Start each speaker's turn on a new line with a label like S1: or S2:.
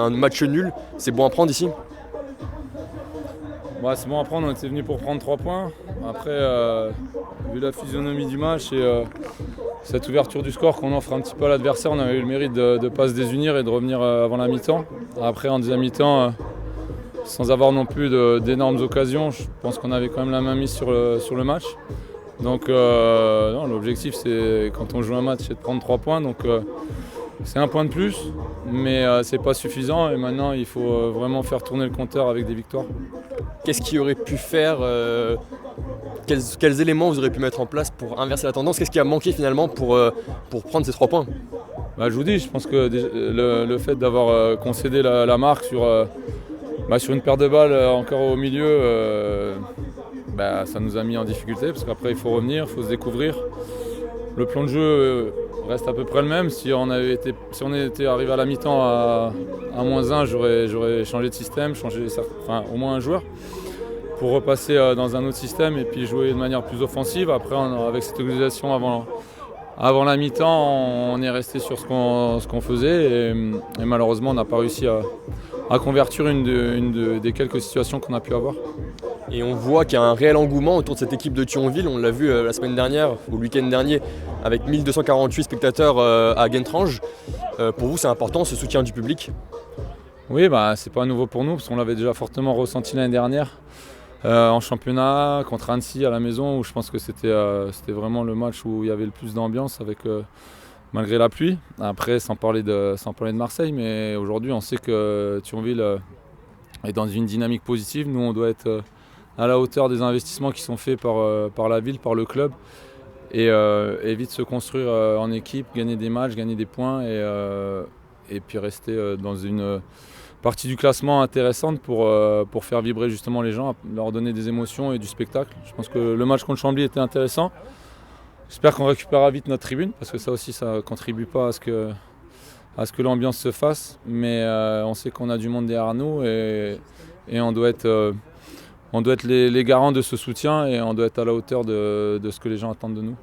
S1: Un match nul, c'est bon à prendre ici?
S2: Bah, c'est bon à prendre, on était venu pour prendre 3 points. Après, vu la physionomie du match et cette ouverture du score qu'on offre un petit peu à l'adversaire, on avait eu le mérite de ne pas se désunir et de revenir avant la mi-temps. Après, en deuxième mi-temps, sans avoir non plus d'énormes occasions, je pense qu'on avait quand même la main mise sur le match. Donc non, l'objectif, c'est quand on joue un match, c'est de prendre 3 points. Donc c'est un point de plus, mais c'est pas suffisant. Et maintenant, il faut vraiment faire tourner le compteur avec des victoires.
S1: Qu'est-ce qui aurait pu faire quels éléments vous aurez pu mettre en place pour inverser la tendance? Qu'est-ce qui a manqué finalement pour prendre ces 3 points?
S2: Bah, je vous dis, je pense que le fait d'avoir concédé la marque sur une paire de balles encore au milieu, ça nous a mis en difficulté parce qu'après il faut revenir, il faut se découvrir. Le plan de jeu reste à peu près le même. Si on était arrivé à la mi-temps à -1, j'aurais changé de système, au moins un joueur, pour repasser dans un autre système et puis jouer de manière plus offensive. Après, avec cette utilisation avant la mi-temps, on est resté sur ce qu'on faisait et malheureusement on n'a pas réussi à convertir une des quelques situations qu'on a pu avoir.
S1: Et on voit qu'il y a un réel engouement autour de cette équipe de Thionville. On l'a vu la semaine dernière, ou le week-end dernier, avec 1248 spectateurs à Guentrange. Pour vous, c'est important ce soutien du public?
S2: Oui, c'est pas nouveau pour nous, parce qu'on l'avait déjà fortement ressenti l'année dernière en championnat contre Annecy à la maison, où je pense que c'était vraiment le match où il y avait le plus d'ambiance malgré la pluie. Après, sans parler de Marseille, mais aujourd'hui, on sait que Thionville est dans une dynamique positive. Nous, on doit être à la hauteur des investissements qui sont faits par la ville, par le club, et vite se construire en équipe, gagner des matchs, gagner des points, et puis rester dans une partie du classement intéressante pour faire vibrer justement les gens, leur donner des émotions et du spectacle. Je pense que le match contre Chambly était intéressant. J'espère qu'on récupérera vite notre tribune, parce que ça aussi, ça ne contribue pas à ce que l'ambiance se fasse. Mais on sait qu'on a du monde derrière nous et on doit être les garants de ce soutien, et on doit être à la hauteur de ce que les gens attendent de nous.